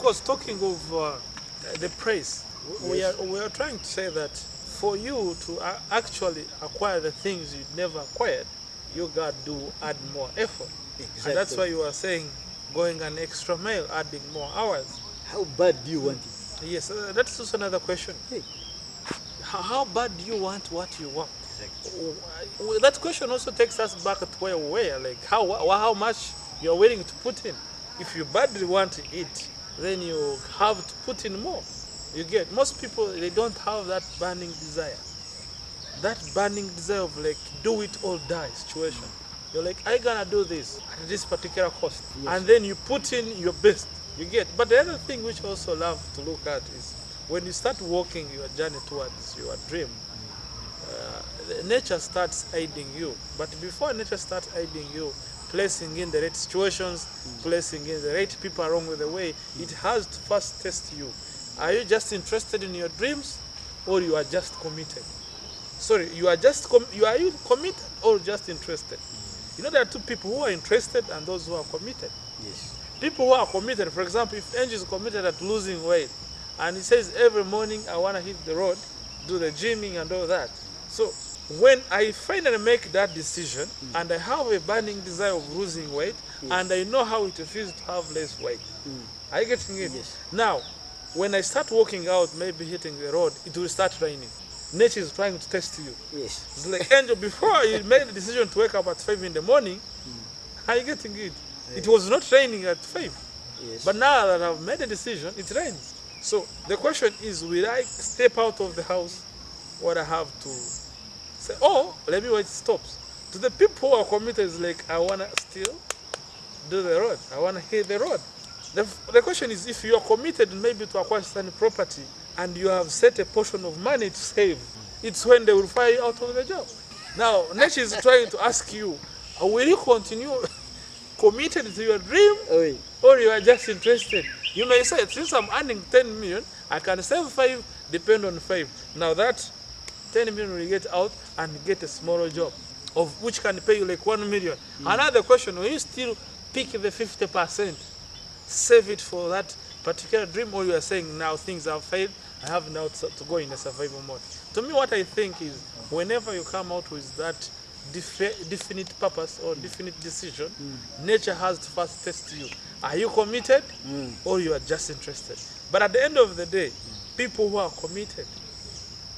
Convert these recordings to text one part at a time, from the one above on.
course, talking of the praise, we are trying to say that for you to actually acquire the things you never acquired, you got to add more effort. Exactly. And that's why you are saying going an extra mile, adding more hours. How bad do you want it? Yes, that's also another question. Hey. How bad do you want what you want? Exactly. That question also takes us back to where we were, like how much you're willing to put in. If you badly want to eat, then you have to put in more. You get, most people, they don't have that burning desire. That burning desire of like do it or die situation. You're like, I gonna do this at this particular cost. Yes. And then you put in your best. You get. But the other thing which I also love to look at is when you start walking your journey towards your dream, nature starts aiding you. But before nature starts aiding you, placing in the right situations, placing in the right people along with the way, it has to first test you. Are you just interested in your dreams, or you are just committed? Sorry, you are you committed or just interested? You know, there are two people who are interested and those who are committed. Yes. People who are committed, for example, if Angel is committed at losing weight, and he says every morning I want to hit the road, do the gymming and all that. So when I finally make that decision and I have a burning desire of losing weight, and I know how it feels to have less weight, are you getting it? Yes. Now, when I start walking out, maybe hitting the road, it will start raining. Nature is trying to test you. Yes. It's like, Angel, before you made the decision to wake up at 5 in the morning, are you getting it? It was not raining at 5. Yes. But now that I've made a decision, it rains. So the question is, will I step out of the house, or I have to say, oh, let me wait, it stops. To the people who are committed, it's like, I want to still do the road. I want to hit the road. The question is, if you are committed maybe to acquire certain property and you have set a portion of money to save, it's when they will fire you out of the job. Now, nature is trying to ask you, will you continue committed to your dream, Oh, or you are just interested? You may say, since I'm earning 10 million, I can save 5, depend on 5. Now that 10 million will get out and get a smaller job, of which can pay you like 1 million. Another question, will you still pick the 50%, save it for that particular dream, or you are saying now things have failed, I have now to go in a survival mode? To me, what I think is, whenever you come out with that definite purpose or definite decision, nature has to first test you. Are you committed, or you are just interested? But at the end of the day, people who are committed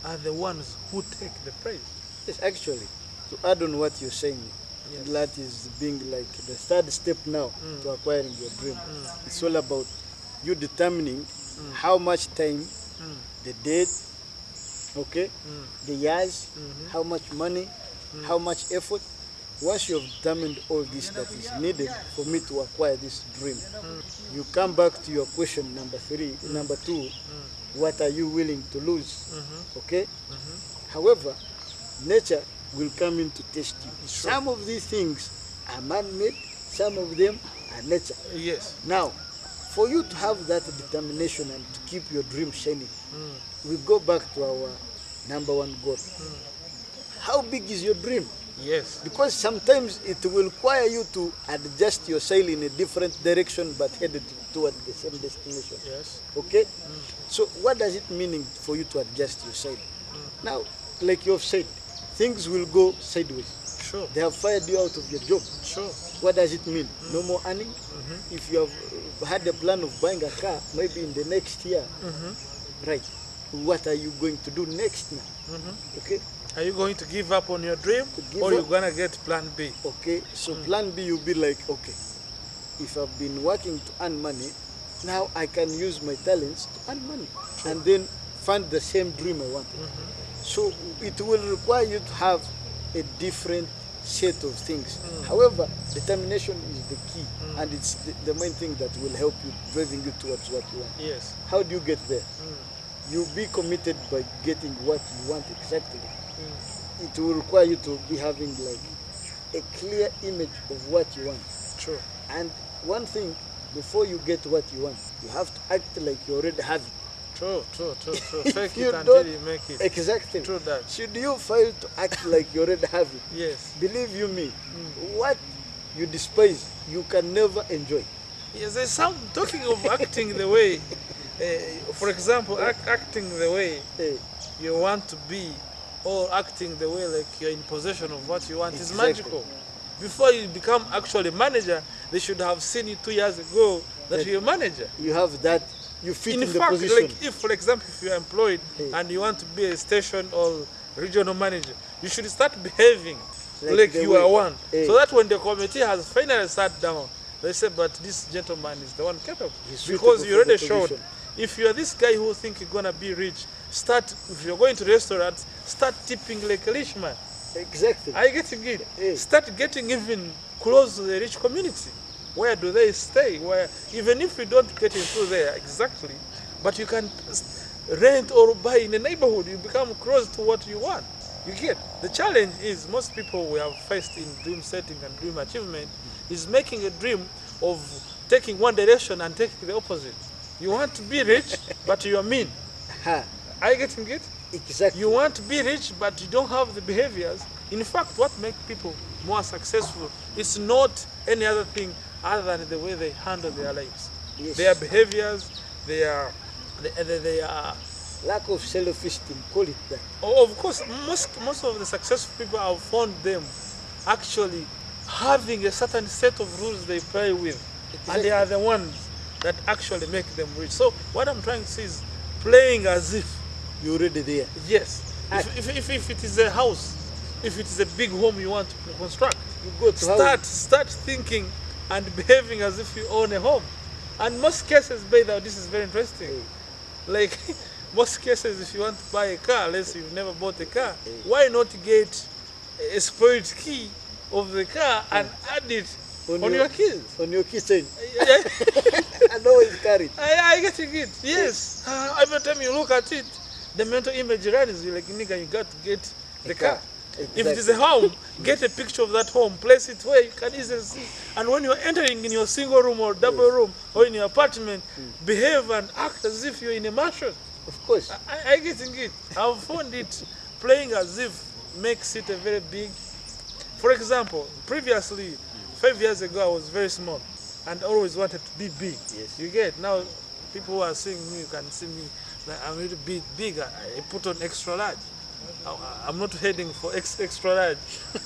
are the ones who take the praise. yes, actually, to add on what you're saying, Yes. that is being like the third step now to acquiring your dream. It's all about you determining how much time, the date, okay, the years, how much money, how much effort. Once you have determined all this that is needed for me to acquire this dream, you come back to your question number 2, what are you willing to lose? Okay? However, nature will come in to test you. Sure. Some of these things are man-made, some of them are nature. Yes. Now, for you to have that determination and to keep your dream shining, we go back to our number 1 goal. How big is your dream? Yes. Because sometimes it will require you to adjust your sail in a different direction but headed toward the same destination. Yes. Okay? So what does it mean for you to adjust your sail? Now, like you have said, things will go sideways. Sure. They have fired you out of your job. Sure. What does it mean? No more earning? If you have had a plan of buying a car, maybe in the next year, right? What are you going to do next now? Okay? Are you going to give up on your dream, Give or you're up? going to get plan B? Okay, so plan B, you'll be like, okay, if I've been working to earn money, now I can use my talents to earn money and then fund the same dream I wanted. So it will require you to have a different set of things. However, determination is the key, and it's the main thing that will help you, driving you towards what you want. Yes. How do you get there? You'll be committed by getting what you want exactly. It will require you to be having like a clear image of what you want. True. And one thing, before you get what you want, you have to act like you already have it. True. If Fake you it until don't- you make it. Exactly. True that. Should you fail to act like you already have it, Yes. believe you me, what you despise, you can never enjoy. Yes, there's some talking of acting the way, for example, acting the way Hey, you want to be, or acting the way like you're in possession of what you want is Exactly. magical. Before you become actually manager, they should have seen you 2 years ago that you're a manager. you have that. You fit in, In the fact, position. like if, for example, if you're employed Hey. and you want to be a station or regional manager, you should start behaving like the you way- are one. Hey. So that when the committee has finally sat down, they say, but this gentleman is the one capable. He's Because suitable you for the already showed, position. if you're this guy who think you're going to be rich, if you're going to restaurants, start tipping like a rich man. Exactly. Are you getting it? Hey. Start getting even close to the rich community. Where do they stay? Where even if you don't get into there exactly, but you can rent or buy in a neighborhood, you become close to what you want. You get. The challenge is most people we have faced in dream setting and dream achievement is making a dream of taking one direction and taking the opposite. You want to be rich, but you are mean. Ha, Are you getting it? exactly. You want to be rich, but you don't have the behaviors. In fact, what makes people more successful is not any other thing other than the way they handle their lives. Yes. Their behaviors, their Lack of self-esteem, call it that. of course, most of the successful people have found them actually having a certain set of rules they play with, and they are the ones that actually make them rich. So what I'm trying to say is playing as if You're already there. yes, if it is a house, if it is a big home you want to construct, You go to start thinking and behaving as if you own a home. And most cases, by the way, this is very interesting. Like most cases, if you want to buy a car, unless you've never bought a car, why not get a spoiled key of the car and add it on your keys? On your kitchen. Yeah, And always carry it. I getting it. Yes. Every time you look at it, the mental image runs you like, nigga, you got to get the car. If it is a home, get a picture of that home, place it where you can easily see. And when you're entering in your single room or double room or in your apartment, behave and act as if you're in a mansion. Of course. I getting it. I've found it playing as if makes it a very big. For example, previously, 5 years ago, I was very small and always wanted to be big. Yes. You get now, people who are seeing me, you can see me. Like I'm a little bit bigger. I put on extra large. I'm not heading for extra large.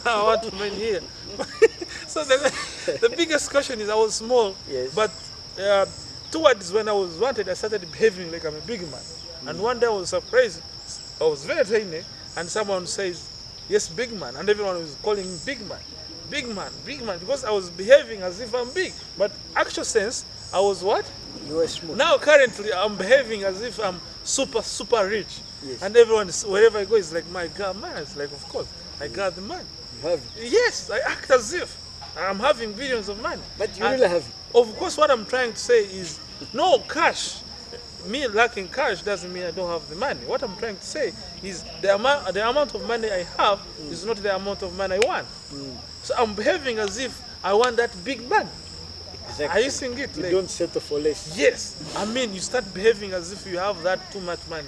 I want to remain here. So the biggest question is I was small, Yes. but towards when I was wanted, I started behaving like I'm a big man. And one day I was surprised. I was very tiny, and someone says, "Yes, big man," and everyone was calling me big man, big man, big man, because I was behaving as if I'm big. But actual sense, I was what? You are small. Now currently I'm behaving as if I'm super rich. Yes. And everyone is, wherever I go is like, my God, man. It's like, of course, I got the money. You have it. Yes, I act as if I'm having billions of money. But you And really have it. of course, what I'm trying to say is, no cash. Me lacking cash doesn't mean I don't have the money. What I'm trying to say is the amount of money I have is not the amount of money I want. So I'm behaving as if I want that big money. Exactly. Are you seeing it? You Like, don't settle for less. yes, I mean, you start behaving as if you have that too much money,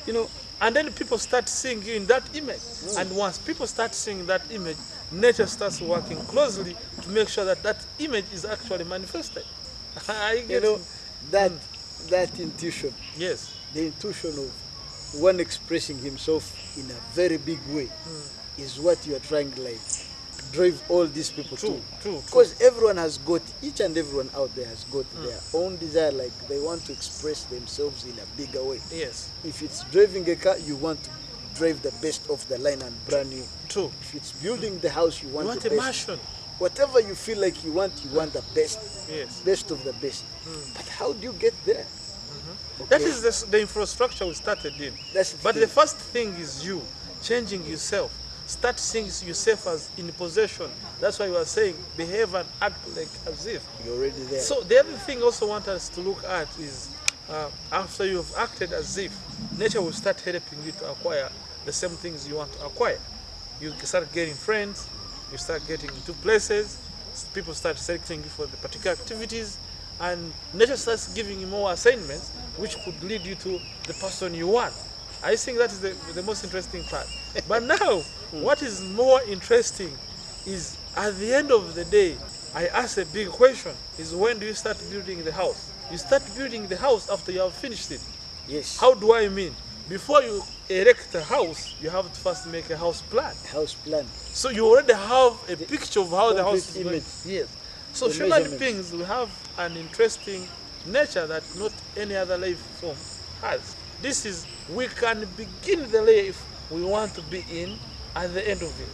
you know, and then people start seeing you in that image. And once people start seeing that image, nature starts working closely to make sure that that image is actually manifested. I You get know, it. that intuition, Yes, the intuition of one expressing himself in a very big way is what you are trying to like drive all these people true, to. true. Because everyone has got, each and everyone out there has got their own desire, like they want to express themselves in a bigger way. Yes, If it's driving a car, you want to drive the best of the line and brand new. true. If it's building the house, you You want, want the a best. mansion. Whatever you feel like you want the best, Yes. best of the best. But how do you get there? That is the infrastructure we started in. That's the But thing. the first thing is you changing yourself. Start seeing yourself as in possession. That's why we are saying behave and act like as if. You're already there. So the other thing also want us to look at is after you've acted as if, nature will start helping you to acquire the same things you want to acquire. You start getting friends, you start getting into places, people start selecting you for the particular activities, and nature starts giving you more assignments which could lead you to the person you want. I think that is the most interesting part. But now, what is more interesting is at the end of the day, I ask a big question, is when do you start building the house? You start building the house after you have finished it. Yes. How do I mean? Before you erect a house, you have to first make a house plan. House plan. So you already have a picture of how the house is complete going. image. Yes. So The human measurements. beings, we have an interesting nature that not any other life form has. This is, we can begin the life we want to be in at the end of it.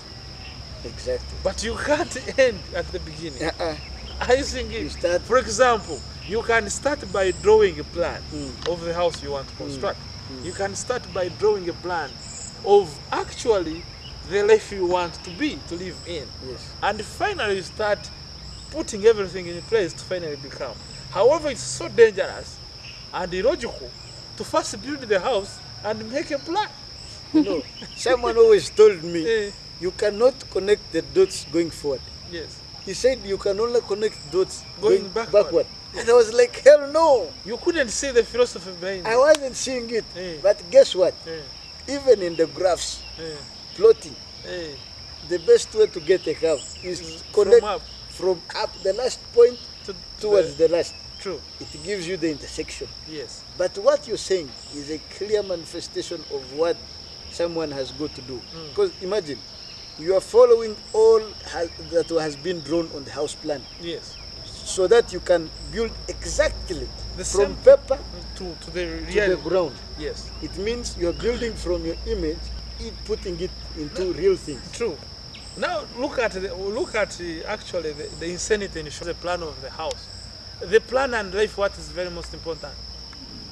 Exactly. But you can't end at the beginning. Uh-uh. I think You it, start- for example, you can start by drawing a plan Mm. of the house you want to construct. You can start by drawing a plan of actually the life you want to live in. Yes. And finally you start putting everything in place to finally become. However, it's so dangerous and illogical to first build the house and make a plan. No. Someone always told me, Eh, you cannot connect the dots going forward. yes. He said you can only connect dots Going going backward. backward. And I was like, hell no. You couldn't see the philosophy behind I it. wasn't seeing it. Eh. But guess what? Eh, Even in the graphs, eh, plotting, eh. the best way to get a curve is to From connect up from up the last point to towards the last. True. It gives you the intersection. Yes. But what you're saying is a clear manifestation of what someone has got to do. Because imagine, you are following all that has been drawn on the house plan Yes. so that you can build exactly The from same paper to the to the reality. ground. Yes. It means you're building from your image, putting it into real things. True. Now look at actually the insanity in the plan of the house. The plan and life, what is very most important?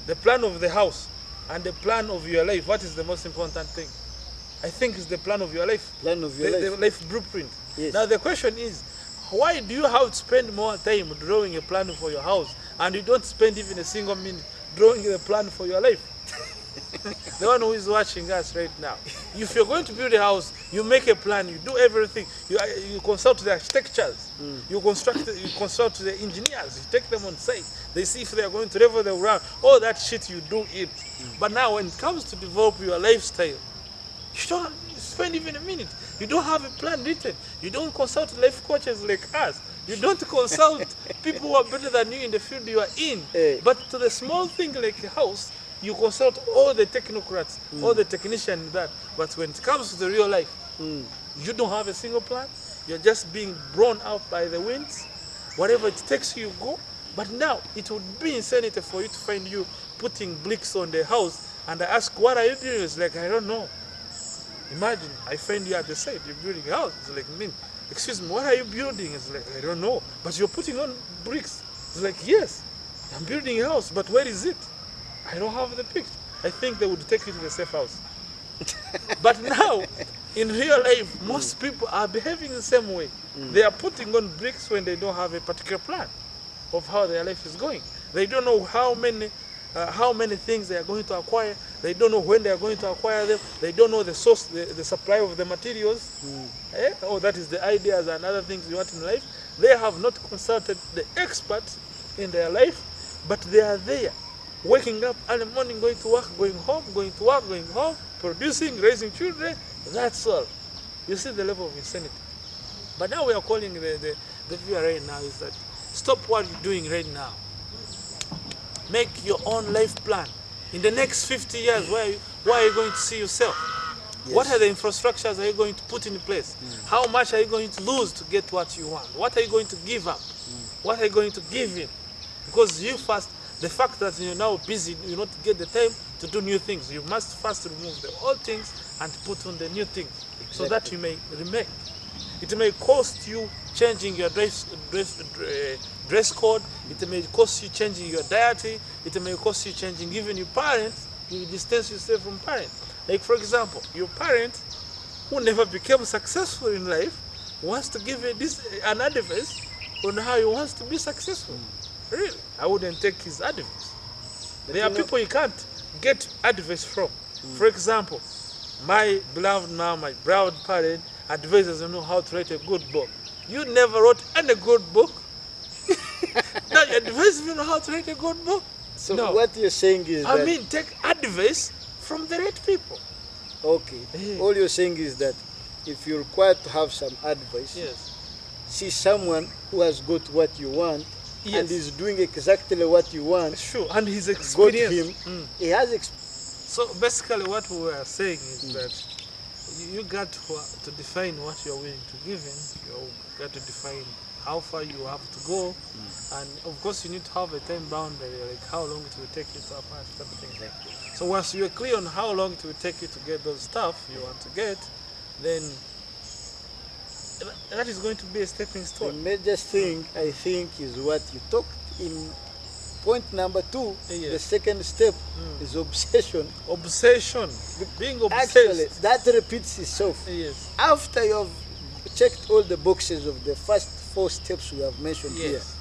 The plan of the house and the plan of your life, what is the most important thing? I think it's the plan of your life. Plan of your The life. life blueprint. Yes. Now the question is, why do you have to spend more time drawing a plan for your house and you don't spend even a single minute drawing a plan for your life? The one who is watching us right now. If you're going to build a house, you make a plan, you do everything. You consult the architectures, you consult the engineers, you take them on site. They see if they are going to level the ground. All that shit you do it. But now when it comes to develop your lifestyle, you don't spend even a minute. You don't have a plan written. You don't consult life coaches like us. You don't consult people who are better than you in the field you are in. Eh. But to the small thing like a house, you consult all the technocrats, all the technicians in that. But when it comes to the real life, you don't have a single plan. You're just being blown out by the winds. Whatever it takes you, go. But now, it would be insanity for you to find you putting bricks on the house and I ask, what are you doing? It's like, I don't know. Imagine, I find you at the site, you're building a house. It's like, excuse me, what are you building? It's like, I don't know. But you're putting on bricks. It's like, yes, I'm building a house, but where is it? I don't have the picture. I think they would take you to the safe house. But now, in real life, most people are behaving the same way. They are putting on bricks when they don't have a particular plan of how their life is going. They don't know how many things they are going to acquire. They don't know when they are going to acquire them. They don't know the source, the supply of the materials. Oh, that is the ideas and other things you want in life. They have not consulted the experts in their life, but they are there, waking up early morning, going to work, going home, going to work, going home, producing, raising children. That's all. You see the level of insanity. But now we are calling the viewer right now is that stop what you're doing right now. Make your own life plan. In the next 50 years, where are you going to see yourself? Yes. What are the infrastructures are you going to put in place? How much are you going to lose to get what you want? What are you going to give up? What are you going to give in? Because you first, the fact that you're now busy, you not get the time to do new things. You must first remove the old things and put on the new things so that you may remain. It may cost you changing your dress code. It may cost you changing your dietary. It may cost you changing even your parents. You distance yourself from parents. Like for example, your parent who never became successful in life wants to give you an advice on how he wants to be successful. Really, I wouldn't take his advice. There are people you can't get advice from. For example, my beloved mom, my proud parent, advises you know how to write a good book. You never wrote any good book. Now you advise me on how to write a good book. So No. what you're saying is I that, mean, take advice from the right people. okay, Eh. all you're saying is that if you're required to have some advice, Yes. see someone who has got what you want and Yes. is doing exactly what you want, Sure, and his got experience. him, he has So basically, what we were saying is that you got to define what you're willing to give in. You got to define how far you have to go, and of course, you need to have a time boundary, like how long it will take you to apply something. So once you're clear on how long it will take you to get those stuff you want to get, then that is going to be a stepping The stone. major thing, I think, is what you talked in point number 2. Yes. The second step is obsession. Obsession, being Actually, obsessed. that repeats itself. Yes. After you have checked all the boxes of the first 4 steps we have mentioned here, Yes.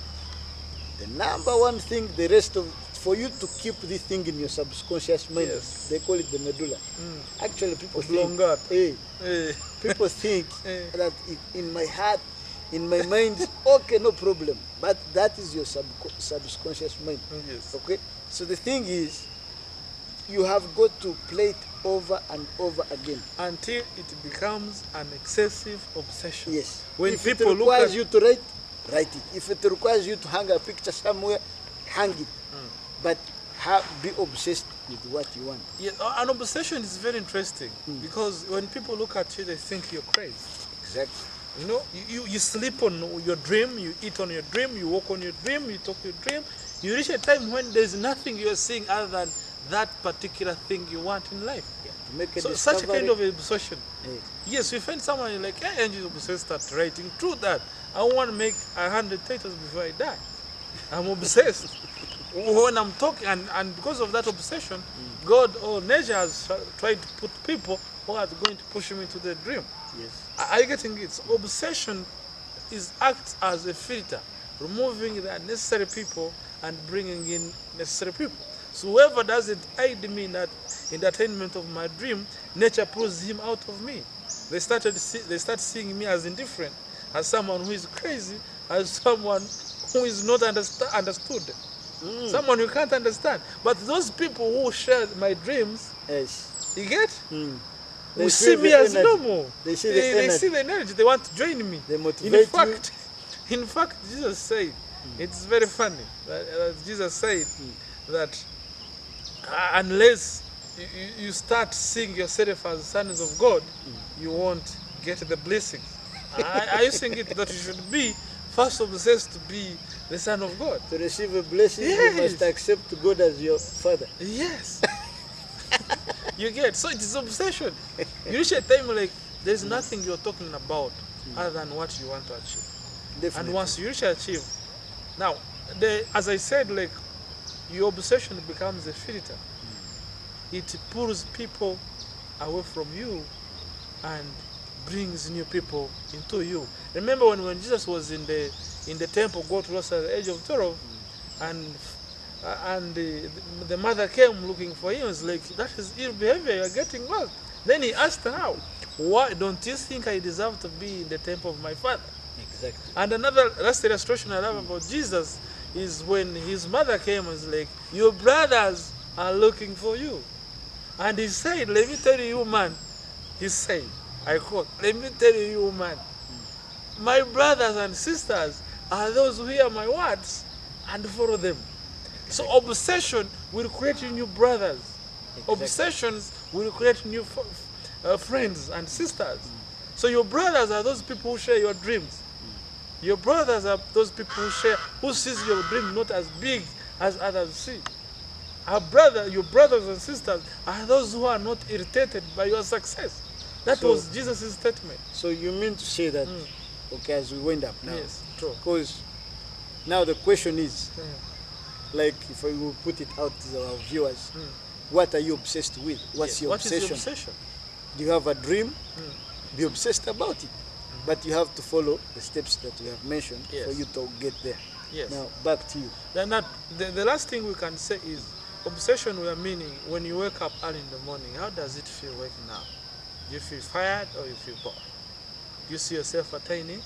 the number one thing, the rest of, for you to keep this thing in your subconscious mind, Yes. they call it the medulla. Actually, people think, Oblongata. hey, Eh, people think Eh. that in my heart, in my mind, okay, no problem. But that is your subconscious mind. yes. Okay? So the thing is, you have got to play it over and over again. Until it becomes an excessive obsession. Yes. When if people it look requires at you to write, write it. If it requires you to hang a picture somewhere, hang it. But be obsessed with what you want. yeah, an obsession is very interesting because when people look at you, they think you're crazy. Exactly. You know, you sleep on your dream, you eat on your dream, you walk on your dream, you talk your dream. You reach a time when there's nothing you're seeing other than that particular thing you want in life. To make a So such a discovery. kind of obsession. Eh, Yes, you find someone you're like, hey, Angel obsessed at writing. True that. I want to make 100 titles before I die. I'm obsessed. When I'm talking, and because of that obsession, God or nature has tried to put people who are going to push me to the dream. yes. Are you getting it? So obsession acts as a filter, removing the unnecessary people and bringing in necessary people. So whoever doesn't aid me in that entertainment of my dream, nature pulls him out of me. They start seeing me as indifferent, as someone who is crazy, as someone who is not understood, someone you can't understand. But those people who share my dreams, Yes. you get? They Who feel see me the as energy. normal. They see the They energy. see the energy. They want to join me. They motivate in fact, Jesus said, it's very funny that Jesus said that unless you start seeing yourself as sons of God, you won't get the blessings. Are you saying it that you should be first obsessed to be the son of God? To receive a blessing, you Yes. must accept God as your father. Yes. You get, so it is obsession. You reach a time like there's nothing you're talking about other than what you want to achieve. Definitely. And once you reach achieve, now as I said, like your obsession becomes a filter. It pulls people away from you and brings new people into you. Remember when Jesus was in the temple, got lost at the age of 12, and the mother came looking for him. Was like, that is ill behavior, you're getting lost. Then he asked her, now, why don't you think I deserve to be in the temple of my father? Exactly. And another last illustration I love about Jesus is when his mother came and was like, your brothers are looking for you. And he said, let me tell you, man, he said, I quote, let me tell you, man, my brothers and sisters are those who hear my words and follow them. So obsession will create new brothers. Exactly. Obsessions will create new friends and sisters. So your brothers are those people who share your dreams. Your brothers are those people who sees your dream not as big as others see. Your brothers and sisters are those who are not irritated by your success. That So- was Jesus' statement. So you mean to say that, okay, as we wind up now, Yes, true. because now the question is, like if I will put it out to our viewers, what are you obsessed with? What's your What is obsession? your obsession? Do you have a dream? Be obsessed about it. But you have to follow the steps that we have mentioned Yes. for you to get there. Yes. Now, back to you. Then the last thing we can say is obsession, we are meaning when you wake up early in the morning, how does it feel waking up? Do you feel fired or you feel bored? Do you see yourself attaining?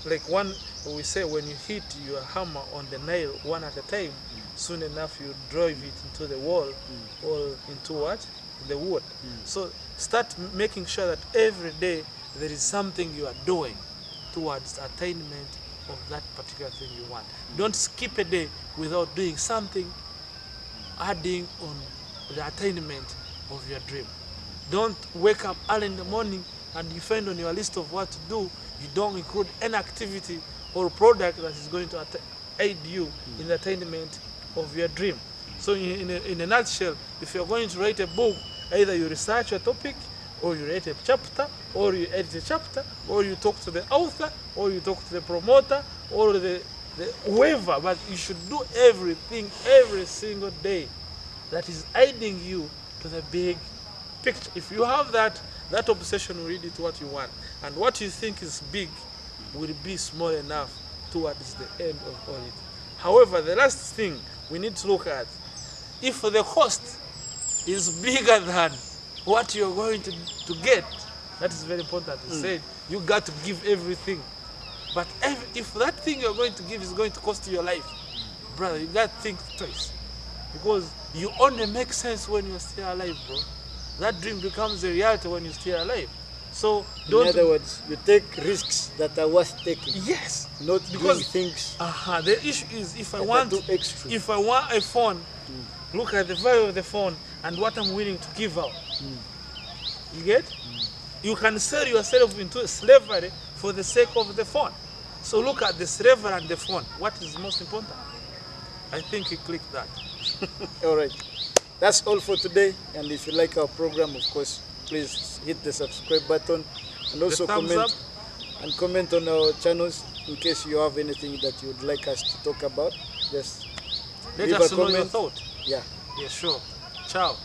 Like we say when you hit your hammer on the nail one at a time, soon enough you drive it into the wall or into what? The wood. So start making sure that every day there is something you are doing towards attainment of that particular thing you want. Don't skip a day without doing something adding on the attainment of your dream. Don't wake up early in the morning and you find on your list of what to do, you don't include any activity or product that is going to aid you in the attainment of your dream. So in a nutshell, if you're going to write a book, either you research a topic, or you write a chapter, or you edit a chapter, or you talk to the author, or you talk to the promoter, or the whoever, but you should do everything every single day that is aiding you to the big picture. If you have that obsession will lead you to what you want, and what you think is big will be small enough towards the end of all it. However, the last thing we need to look at, if the cost is bigger than what you're going to get, that is very important. He said you got to give everything. But if that thing you're going to give is going to cost you your life, brother, you got to think twice. Because you only make sense when you're still alive, bro. That dream becomes a reality when you're still alive. So don't... In other words, you take risks that are worth taking. Yes. Not doing things the issue is if I that want are too extreme. If I want a phone, look at the value of the phone and what I'm willing to give out. You get? You can sell yourself into slavery for the sake of the phone. So look at the slavery and the phone. What is most important? I think you click that. All right. That's all for today. And if you like our program, of course, please hit the subscribe button and also comment on our channels in case you have anything that you would like us to talk about. Just let leave us a know comment. your thought. Yeah. Yeah, sure. Ciao.